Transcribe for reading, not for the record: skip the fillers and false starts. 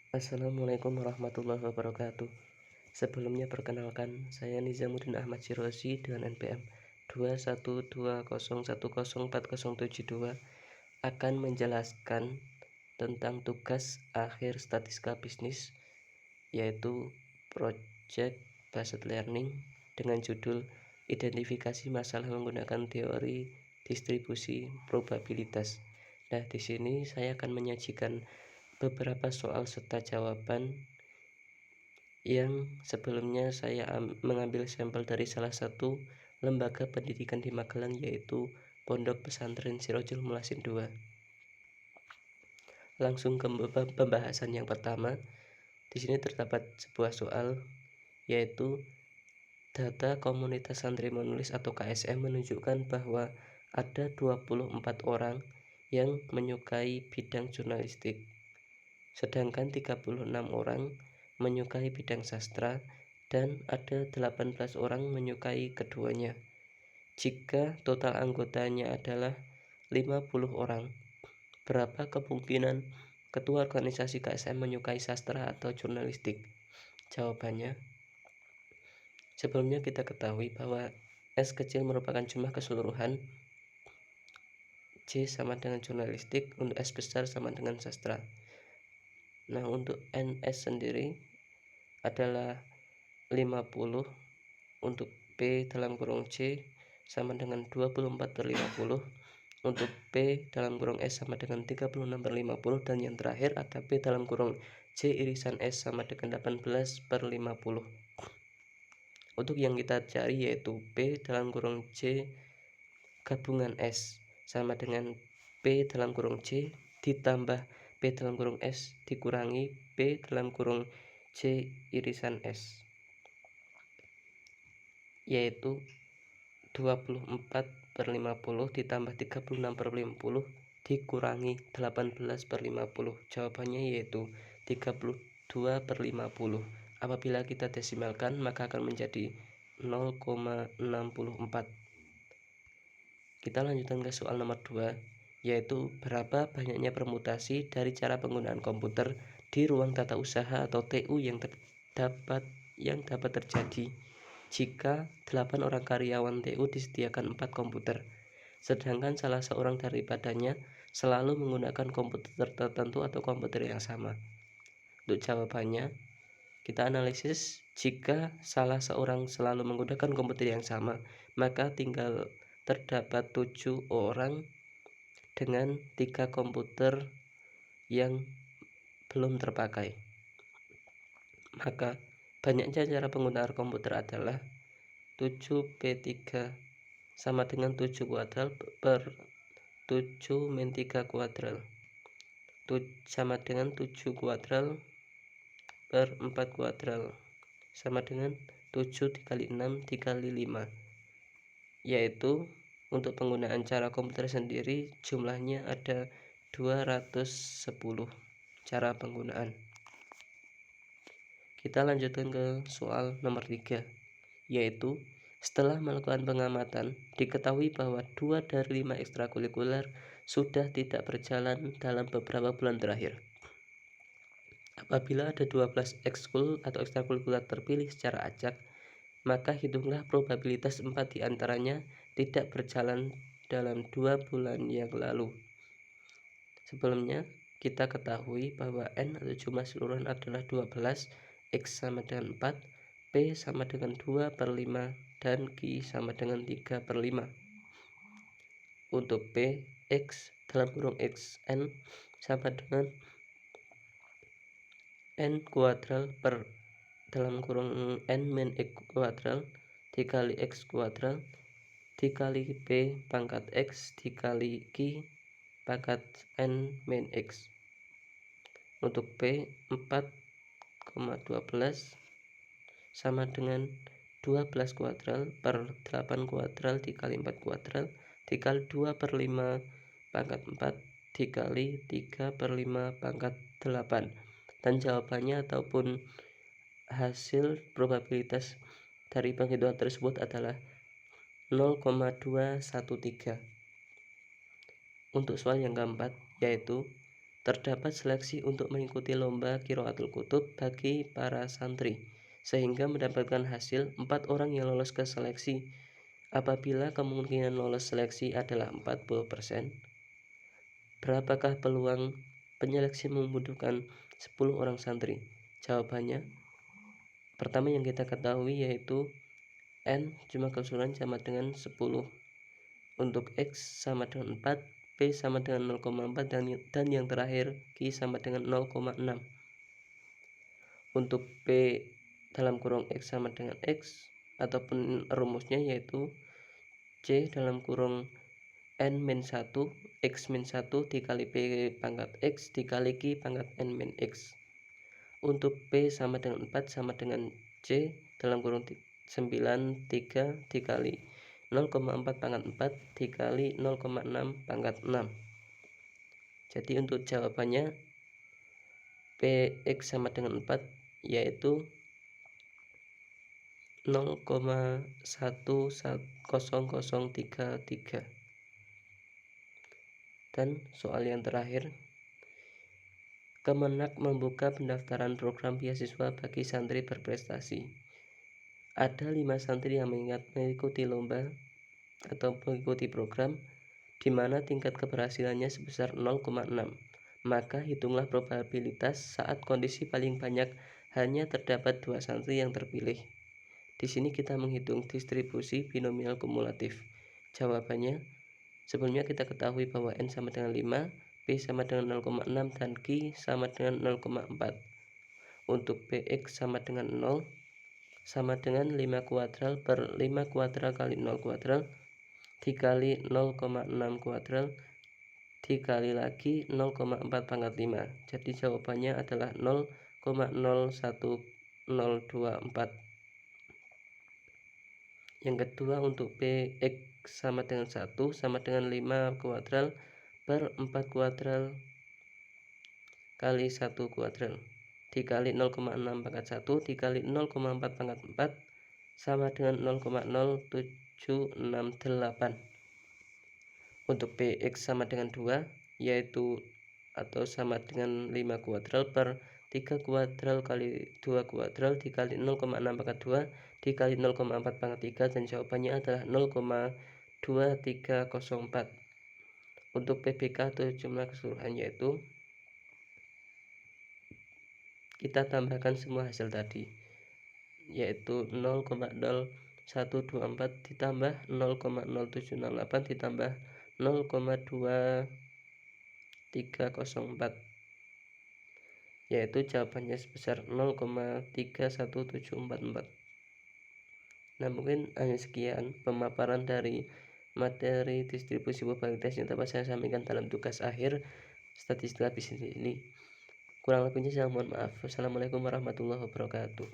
Assalamualaikum warahmatullahi wabarakatuh. Sebelumnya perkenalkan, saya Nizamuddin Ahmad Shirozi dengan NPM 21201040772 akan menjelaskan tentang tugas akhir statistika bisnis, yaitu Project Based Learning dengan judul Identifikasi Masalah Menggunakan Teori Distribusi Probabilitas. Nah, di sini saya akan menyajikan beberapa soal serta jawaban yang sebelumnya saya mengambil sampel dari salah satu lembaga pendidikan di Magelang, yaitu Pondok Pesantren Sirojul Mulasin II. Langsung ke pembahasan yang pertama. Di sini terdapat sebuah soal, yaitu data komunitas santri menulis atau KSM menunjukkan bahwa ada 24 orang yang menyukai bidang jurnalistik, sedangkan 36 orang menyukai bidang sastra, dan ada 18 orang menyukai keduanya. Jika total anggotanya adalah 50 orang, berapa kemungkinan ketua organisasi KSM menyukai sastra atau jurnalistik? Jawabannya, sebelumnya kita ketahui bahwa S kecil merupakan jumlah keseluruhan, J sama dengan jurnalistik, untuk S besar sama dengan sastra. Nah, untuk NS sendiri adalah 50, untuk P dalam kurung C sama dengan 24/50, untuk P dalam kurung S sama dengan 36/50, dan yang terakhir ada P dalam kurung C irisan S sama dengan 18/50. Untuk yang kita cari yaitu P dalam kurung C gabungan S sama dengan P dalam kurung C ditambah P dalam kurung S dikurangi P dalam kurung C irisan S, yaitu 24/50 ditambah 36/50 dikurangi 18/50. Jawabannya yaitu 32/50. Apabila kita desimalkan, maka akan menjadi 0,64. Kita lanjutkan ke soal nomor 2, yaitu berapa banyaknya permutasi dari cara penggunaan komputer di ruang tata usaha atau TU yang dapat terjadi jika 8 orang karyawan TU disediakan 4 komputer, sedangkan salah seorang daripadanya selalu menggunakan komputer tertentu atau komputer yang sama. Untuk jawabannya, kita analisis. Jika salah seorang selalu menggunakan komputer yang sama, maka tinggal terdapat 7 orang dengan 3 komputer yang belum terpakai. Maka banyaknya cara penggunaan komputer adalah 7/3 sama dengan 7 kuadral per 7 min 3 kuadral sama dengan 7 kuadral per 4 kuadral sama dengan 7 dikali 6 dikali 5, yaitu untuk penggunaan cara komputer sendiri jumlahnya ada 210 cara penggunaan. Kita lanjutkan ke soal nomor 3, yaitu setelah melakukan pengamatan, diketahui bahwa 2 dari 5 ekstrakurikuler sudah tidak berjalan dalam beberapa bulan terakhir. Apabila ada 12 ekskul atau ekstrakurikuler terpilih secara acak, maka hitunglah probabilitas 4 diantaranya tidak berjalan dalam 2 bulan yang lalu. Sebelumnya, kita ketahui bahwa N atau jumlah keseluruhan adalah 12, X sama dengan 4, P sama dengan 2/5, dan Q sama dengan 3/5. Untuk P, X dalam kurung X N sama dengan N kuadral per dalam kurung N min X kuadral dikali X kuadral dikali P pangkat X dikali Q pangkat N min X. Untuk P 4,12 sama dengan 12 kuadral per 8 kuadral dikali 4 kuadral dikali 2/5 pangkat 4 dikali 3/5 pangkat 8, dan jawabannya ataupun hasil probabilitas dari penghitungan tersebut adalah 0,213. Untuk soal yang keempat, yaitu terdapat seleksi untuk mengikuti lomba Qiraatul Kutub bagi para santri, sehingga mendapatkan hasil 4 orang yang lolos ke seleksi. Apabila kemungkinan lolos seleksi adalah 40%, berapakah peluang penyeleksi membutuhkan 10 orang santri? Jawabannya, pertama yang kita ketahui yaitu N jumlah keseluruhan sama dengan 10. Untuk X sama dengan 4, P sama dengan 0,4, dan yang terakhir Q sama dengan 0,6. Untuk P dalam kurung X sama dengan X, ataupun rumusnya yaitu C dalam kurung N-1 X-1 dikali P pangkat X dikali Q pangkat N X. Untuk P sama dengan 4 sama dengan C dalam kurung 9 3 dikali 0,4 pangkat 4 dikali 0,6 pangkat 6. Jadi untuk jawabannya Px sama dengan 4 yaitu 0,10033. Dan soal yang terakhir, Kemenak membuka pendaftaran program beasiswa bagi santri berprestasi. Ada 5 santri yang mengikuti lomba atau mengikuti program di mana tingkat keberhasilannya sebesar 0,6. Maka hitunglah probabilitas saat kondisi paling banyak hanya terdapat 2 santri yang terpilih. Di sini kita menghitung distribusi binomial kumulatif. Jawabannya, sebelumnya kita ketahui bahwa N sama dengan 5, P sama dengan 0,6, dan Q sama dengan 0,4. Untuk Px sama dengan 0, sama dengan 5 kuadral per 5 kuadral kali 0 kuadral dikali 0,6 kuadral dikali lagi 0,4 pangkat 5. Jadi jawabannya adalah 0,01024. Yang kedua, untuk Px sama dengan 1 sama dengan 5 kuadral per 4 kuadral kali 1 kuadral dikali 0,6 pangkat 1 dikali 0,4 pangkat 4 sama dengan 0,0768. Untuk Px sama dengan 2 yaitu atau sama dengan 5 kuadral per 3 kuadral kali 2 kuadral dikali 0,6 pangkat 2 dikali 0,4 pangkat 3, dan jawabannya adalah 0,2304. Untuk PBK atau jumlah keseluruhan yaitu kita tambahkan semua hasil tadi, yaitu 0,0124 ditambah 0,0768 ditambah 0,2304, yaitu jawabannya sebesar 0,31744. Nah, mungkin hanya sekian pemaparan dari materi distribusi probabilitas yang dapat saya sampaikan dalam tugas akhir statistika bisnis ini. Kurang lebihnya saya mohon maaf. Wassalamualaikum warahmatullahi wabarakatuh.